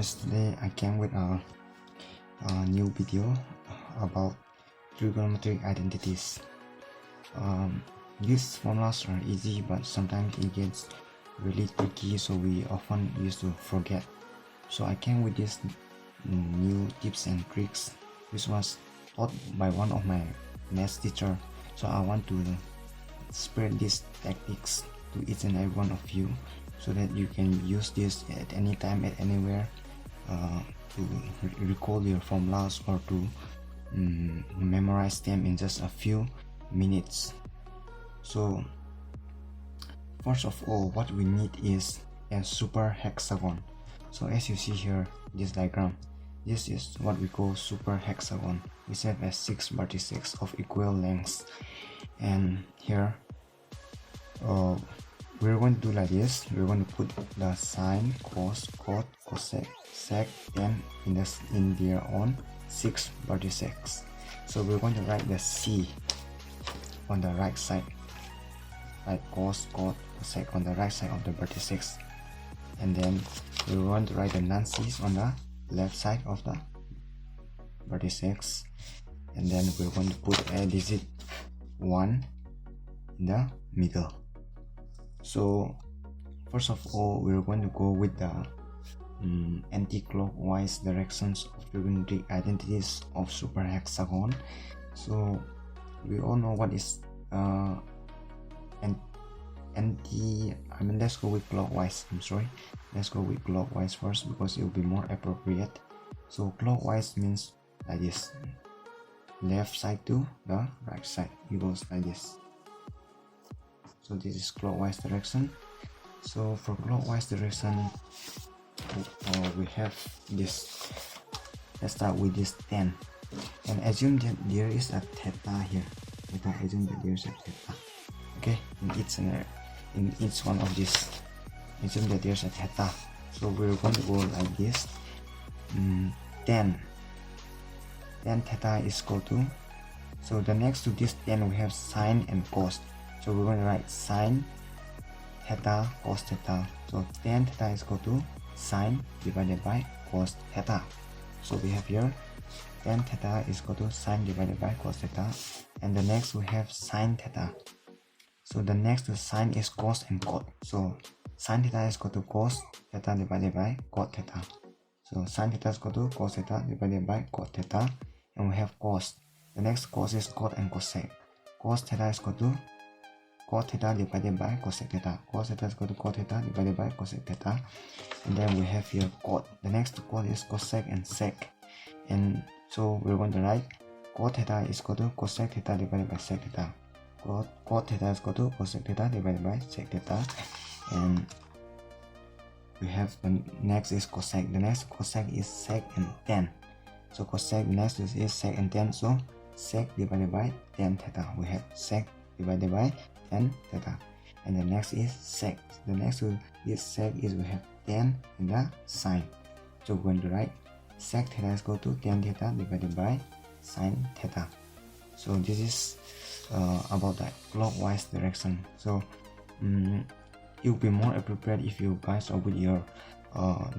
guys, today I came with a new video about trigonometric identities. These formulas are easy, but sometimes it gets really tricky, so we often used to forget. So I came with this new tips and tricks. This was taught by one of my math teacher, so I want to spread these tactics to each and every one of you, so that you can use this at any time, at anywhere, to recall your formulas or to memorize them in just a few minutes. So first of all, what we need is a super hexagon. So as you see here, this diagram, this is what we call super hexagon. We have as 6 vertices of equal lengths, and here we're going to do like this. We're going to put the sine, cos, cot, cosec, sec, tan in their own 6 vertices. So we're going to write the C on the right side, like cos, cot, cosec on the right side of the vertices, and then we're going to write the non-C's on the left side of the vertices, and then we're going to put a digit 1 in the middle. So first of all, we're going to go with the anti-clockwise directions of trigonometric identities of super hexagon. So we all know what is let's go with clockwise. Let's go with clockwise first, because it will be more appropriate. So clockwise means like this, left side to the right side, it goes like this. So this is clockwise direction. So for clockwise direction, we have this. Let's start with this 10, and assume that there is a theta here. Assume that there is a theta. Okay, in each one of these, assume that there's a theta. So we're going to go like this. 10 theta is equal to, so the next to this 10 we have sine and cos. So we're going to write sine theta cos theta. So tan theta is equal to sine divided by cos theta. So we have here tan theta is equal to sine divided by cos theta, and the next we have sine theta. So the next to sine is cos and cot. So sine theta is equal to cos theta divided by cot theta. So sine theta is equal to cos theta divided by cot theta, and we have cos. The next cos is cot and cosec. Cos theta is equal to cot theta divided by cosec theta. Cos theta is equal to cot theta divided by cosec theta, and then we have here cot. The next to cot is cosec and sec, and so we're going to write cot theta is equal to cosec theta divided by sec theta. Cot theta is equal to cosec theta divided by sec theta, and we have the next is cosec. The next cosec is sec and tan. So cosec next is sec and tan. So sec divided by tan theta. We have sec divided by tan theta, and the next is sec. The next to this sec is we have tan in the sine. So we're going to write sec theta is equal to tan theta divided by sine theta. So this is about the clockwise direction. So it will be more appropriate if you guys are with your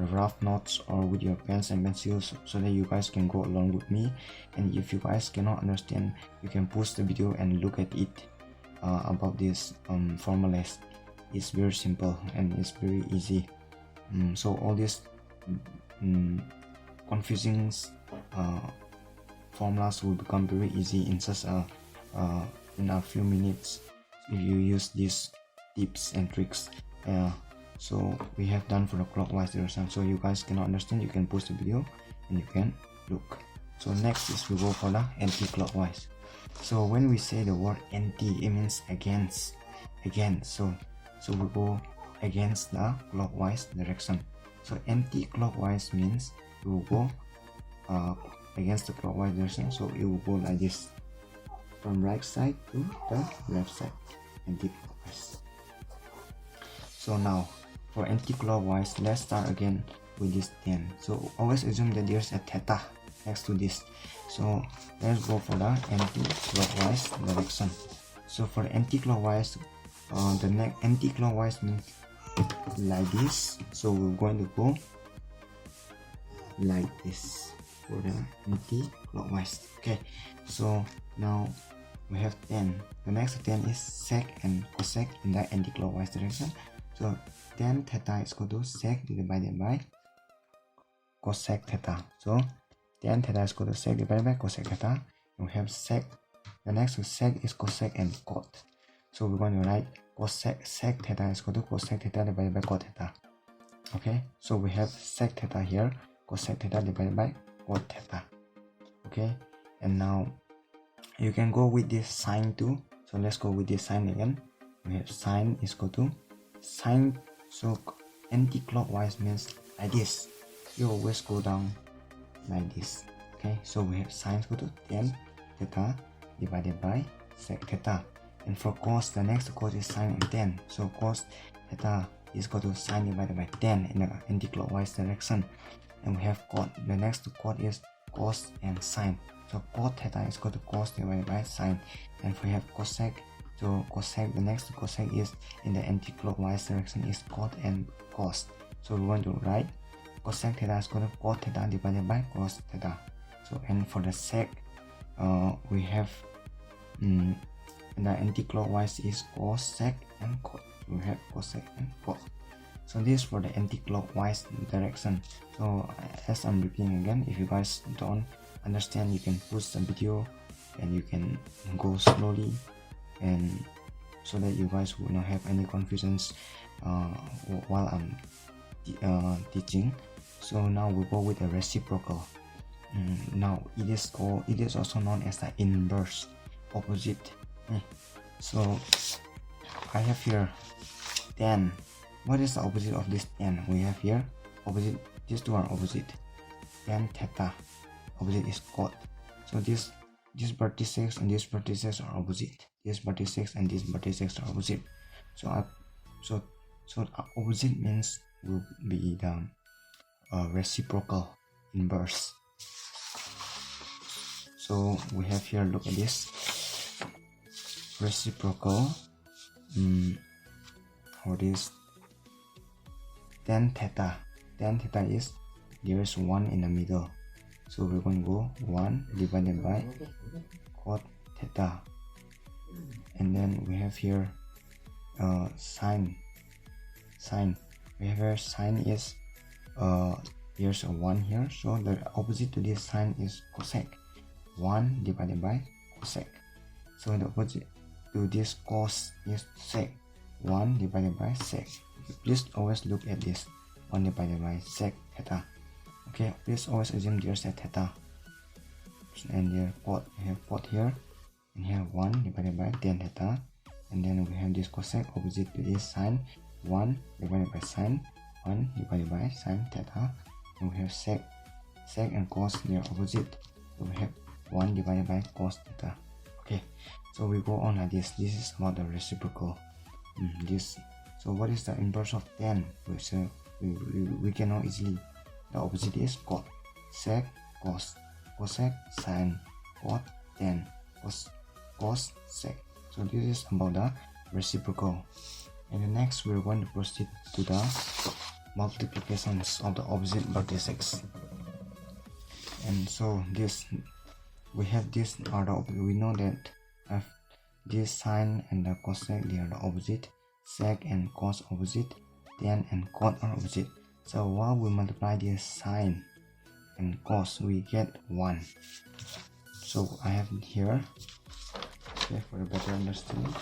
rough notes or with your pens and pencils, so that you guys can go along with me. And if you guys cannot understand, you can pause the video and look at it about this formulas. It's very simple and it's very easy. So all these confusing formulas will become very easy in just in a few minutes if you use these tips and tricks. So we have done for the clockwise direction. So you guys cannot understand, you can pause the video and you can look. So next is we go for the anti-clockwise. So when we say the word anti, it means against. So we go against the clockwise direction. So anti-clockwise means we will go against the clockwise direction. So it will go like this, from right side to the left side, anti-clockwise. So now for anti-clockwise, let's start again with this 10. So always assume that there's a theta next to this. So let's go for the anti-clockwise direction. So for anti-clockwise, the next anti-clockwise means like this. So we're going to go like this for the anti-clockwise. Okay, so now we have 10. The next 10 is sec and cosec in the anti-clockwise direction. So tan theta is equal to sec divided by cosec theta. So tan theta is equal to sec divided by cosec theta. And we have sec. The next to sec is cosec and cot. So we're going to write cosec sec theta is equal to cosec theta divided by cot theta. Okay, so we have sec theta here, cosec theta divided by cot theta. Okay, and now you can go with this sine too. So let's go with this sine again. We have sine is equal to sine. So anti-clockwise means like this. You always go down like this. Okay, so we have sine is equal to tan theta divided by sec theta. And for cos, the next cos is sine and tan. So cos theta is equal to sine divided by tan in the anti-clockwise direction. And we have cot. The next to cot is cos and sine. So cot theta is equal to cos divided by sine. And if we have cosec, so cosec, the next to cosec is in the anti-clockwise direction is cot and cos. So we want to write cosec theta is equal to cot theta divided by cos theta. So and for the sec, we have in the anti-clockwise is cosec and cot. We have cosec and cot. So this for the anti-clockwise direction. So as I'm repeating again, if you guys don't understand, you can pause the video and you can go slowly, and so that you guys will not have any confusions while I'm teaching. So now we go with the reciprocal. Now it is also known as the inverse, opposite. So I have here tan. What is the opposite of this tan? We have here opposite. These two are opposite. Tan theta. Opposite is cot. So this vertices and this vertices are opposite. This vertices and this vertices are opposite. So opposite means will be the reciprocal, inverse. So we have here, look at this reciprocal. What is tan theta? Tan theta is there is 1 in the middle. So we're going to go 1 divided by cot theta. And then we have here sine. We have here sine is here's a 1 here. So the opposite to this sine is cosec. 1 divided by cosec. So the opposite to this cos is sec. 1 divided by sec. Please always look at this. 1 divided by sec theta. Okay, please always assume there's a theta. And here cot, we have cot here. And here 1 divided by tan theta. And then we have this cosec opposite to this sine. 1 divided by sine. 1 divided by sine theta. And we have sec. Sec and cos, they are opposite. So we have 1 divided by cos theta. Okay, so we go on like this. This is about the reciprocal. So what is the inverse of tan? We can know easily. The opposite is cot. Sec, cos. Cosec, sine. Cot, tan. Cos, sec. So this is about the reciprocal. And the next we're going to proceed to the multiplications of the opposite vertices. And so this we have this are we know that this sine and the cosec, they are the opposite. Sec and cos opposite. Tan and cot are opposite. So while we multiply this sine and cos, we get 1. So I have it here, okay, for a better understanding.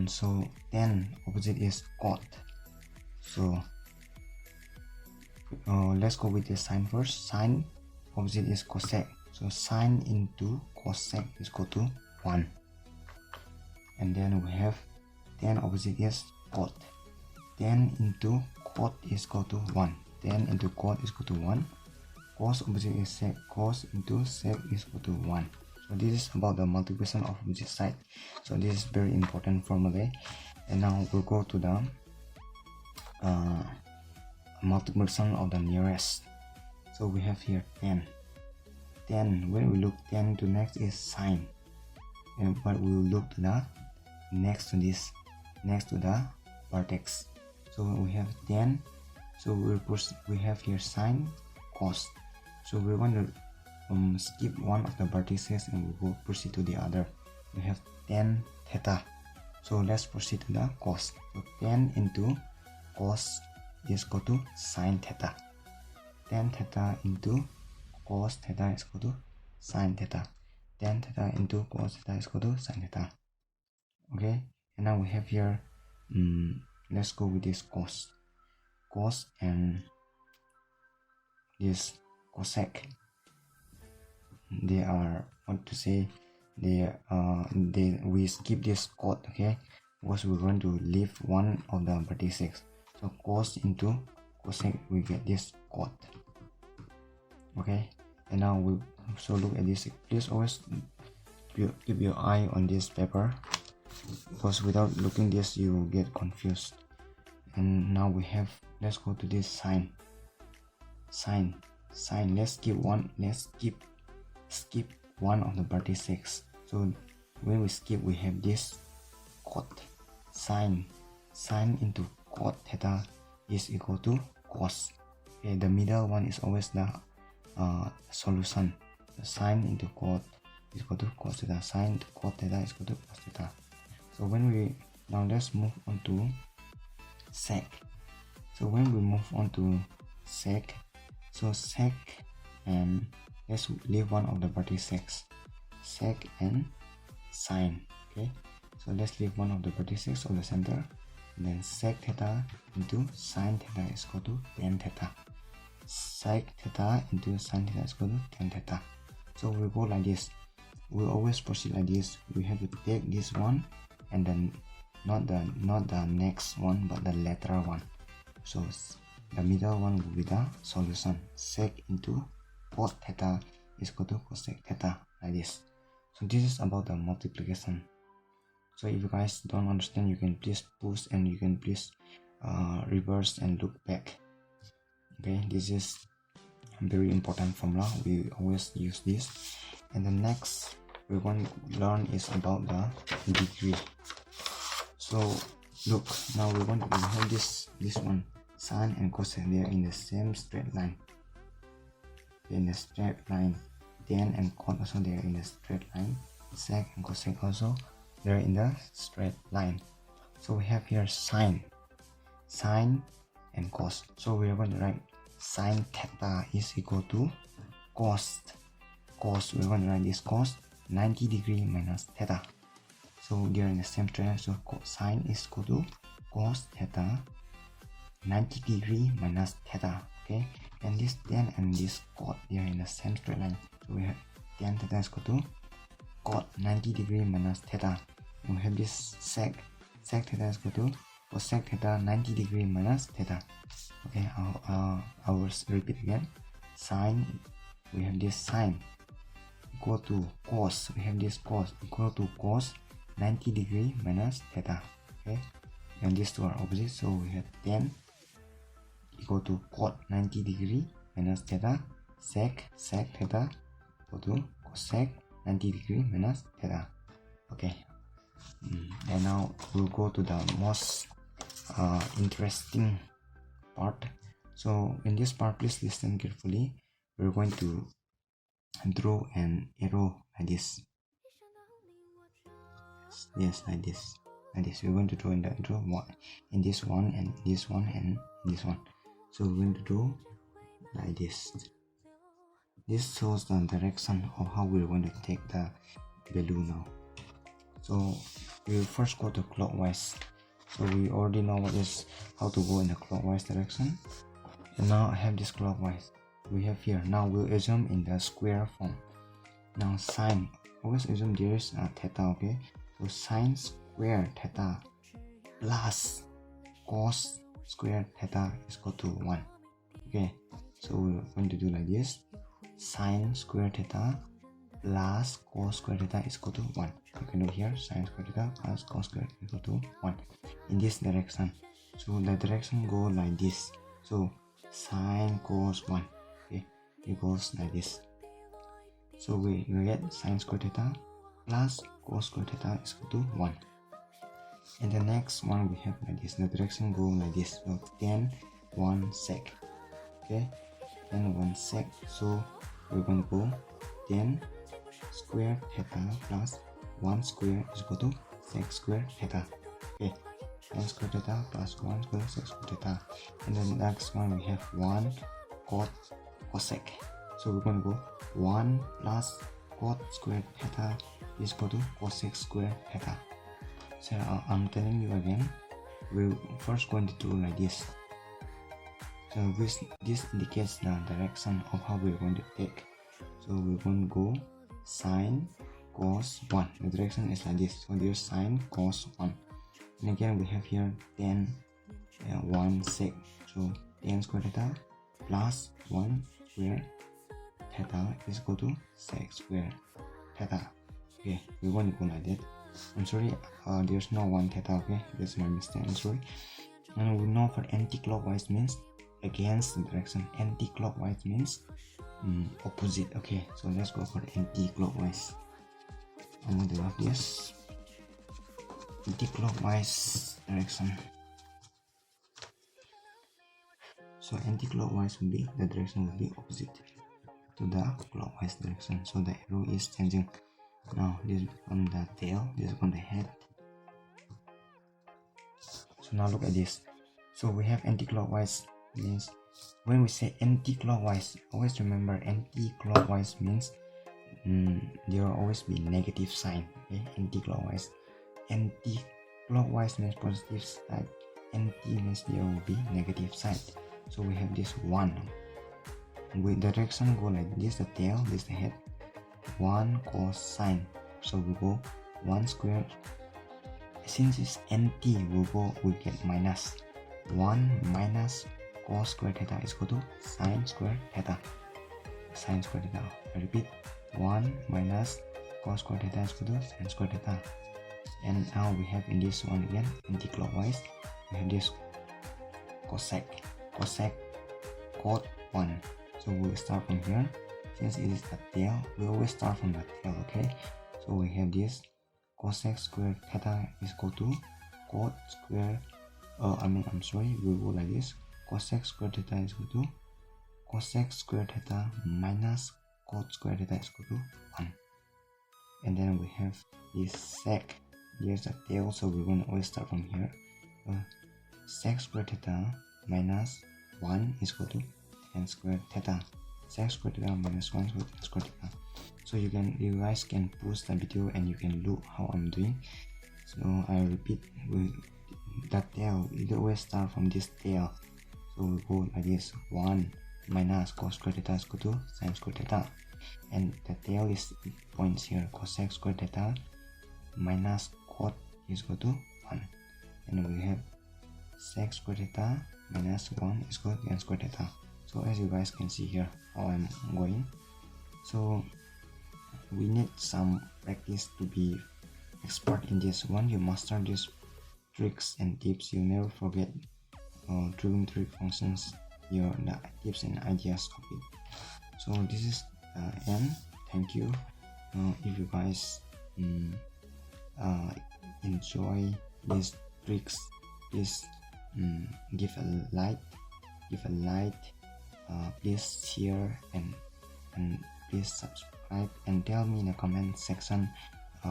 So tan opposite is cot. So let's go with the sine first. Sine opposite is cosec. So sine into cosec is equal to 1. And then we have tan opposite is cot. Tan into cot is equal to 1. Tan into cot is equal to 1. Cos opposite is sec. Cos into sec is equal to 1. So this is about the multiplication of opposite side. So this is very important formulae. And now we'll go to the multiplication of the nearest. So we have here tan. When we look tan to next is sine. but we will look to the next to the vertex. So we have tan, so we have here sine, cos. So we want to skip one of the vertices and we will proceed to the other. We have tan theta. So let's proceed to the cos. So tan into cos is equal to sine theta. Tan theta into cos theta is equal to sine theta. Tan theta into cos theta is equal to sine theta. Okay, and now we have here, let's go with this cos and this cosec. They are, what to say, we skip this cot, okay, because we're going to leave one of the vertices. So cos into cosec, we get this cot. Okay, and now we so look at this. Please always keep your eye on this paper, because without looking this you will get confused. And now we have, let's go to this sine. Let's skip one of the vertices. So when we skip, we have this cot. Sine into cot theta is equal to cos. Okay, the middle one is always the solution. So sine into cot is equal to cos theta. Sine into cot theta is equal to cos theta. So now let's move on to sec. So when we move on to sec, so sec, and let's leave one of the vertices, sec and sine. Okay, so let's leave one of the vertices of the center, and then sec theta into sine theta is equal to tan theta. Sec theta into sine theta is equal to tan theta. So we go like this. We always proceed like this. We have to take this one and then not the next one but the later one. So the middle one will be the solution. Sec into cot theta is equal to cosec theta, like this. So this is about the multiplication. So if you guys don't understand, you can please pause and you can please reverse and look back. Okay, this is a very important formula. We always use this. And the next we want to learn is about the degree. So look, now we have this one, sine and cosec. They are in the same straight line. In the straight line. Tan and cot also, they are in the straight line. Sec and cosec also, they are in the straight line. So we have here sine and cos. So we are going to write sine theta is equal to cos. We're going to write this cos 90 degree minus theta. So they are in the same straight line. So sine is equal to cos theta 90 degree minus theta. Okay, and this tan and this cot, they are in the same straight line. So we have tan theta is equal to cot 90 degree minus theta. And we have this sec theta is equal to cosec theta 90 degree minus theta. Okay, I will repeat again. Sine, we have this sine equal to cos. We have this cos equal to cos 90 degree minus theta. Okay, and these two are opposite. So we have tan equal to cot 90 degree minus theta. Sec theta equal to cosec 90 degree minus theta. Okay, and now we'll go to the most interesting part. So in this part, please listen carefully. We're going to draw an arrow like this. Yes, like this. We're going to draw in this one and this one and this one. So we're going to draw like this. This shows the direction of how we're going to take the value now. So we will first go to clockwise. So we already know how to go in the clockwise direction. And now I have this clockwise. We have here. Now we'll assume in the square form. Now sine, always assume there is a theta. Okay, so sine square theta plus cos square theta is equal to 1. Okay, so we're going to do like this. Sine square theta plus cos square theta is equal to 1. You can do here sine square theta plus cos square theta is equal to 1 in this direction. So the direction go like this. So sine cos 1, okay, equals like this. So we get sine square theta plus cos square theta is equal to 1. And the next one we have like this, the direction go like this, so tan 1 sec, okay, tan 1 sec, so we're going to go tan square theta plus 1 square is equal to sec square theta, okay, tan square theta plus 1 square sec square theta. And then next one we have 1 cosec, so we're going to go 1 plus cot square theta is equal to cosec square theta. So I'm telling you again, we're first going to do like this. So this indicates the direction of how we're going to take. So we're going to go sine cos 1. The direction is like this. So there's sine cos 1. And again we have here tan 1 sec. So tan square theta plus 1 square theta is equal to sec square theta. Okay, we're going to go like that. I'm sorry, there's no 1 theta, okay, that's my mistake, I'm sorry. And we know for anti-clockwise means against the direction, anti-clockwise means opposite. Okay, so let's go for anti-clockwise. I'm going to write this anti-clockwise direction. So anti-clockwise will be, the direction will be opposite to the clockwise direction, so the arrow is changing. Now this becomes the tail, this becomes the head. So now look at this. So we have anti-clockwise means, when we say anti-clockwise, always remember anti-clockwise means there will always be negative sign. Okay, anti-clockwise. Anti-clockwise means positive side. Anti means there will be negative side. So we have this 1. With the direction go like this, the tail, this the head. 1 cosine, so we go 1 square. Since it's anti, we get minus 1 minus cos square theta is equal to sine square theta. Sine square theta. I repeat, 1 minus cos square theta is equal to sine square theta. And now we have in this one again, anti-clockwise, we have this cosec cot 1. So we'll start from here. Since it is the tail, we always start from the tail, okay? So we have this cosec square theta is equal to cot square, we go like this, cosec square theta is equal to cosec square theta minus cot square theta is equal to 1. And then we have this sec, here's the tail, so we're going to always start from here. Sec square theta minus 1 is equal to tan square theta. Sec square theta minus 1 square theta. So you guys can pause the video and you can look how I'm doing. So I repeat, the tail, we always start from this tail. So we go like this, 1 minus cos square theta is equal to sin square theta. And the tail is points here, cosec square theta minus cot is equal to 1. And we have sec square theta minus 1 is equal to tan square theta. So as you guys can see here how I'm going. So we need some practice to be expert in this. Once you master these tricks and tips, you never forget trigonometric functions, the tips and ideas of it. So this is the end. Thank you. If you guys enjoy these tricks, please give a like, please share and please subscribe, and tell me in the comment section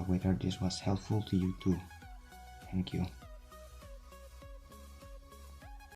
whether this was helpful to you too. Thank you.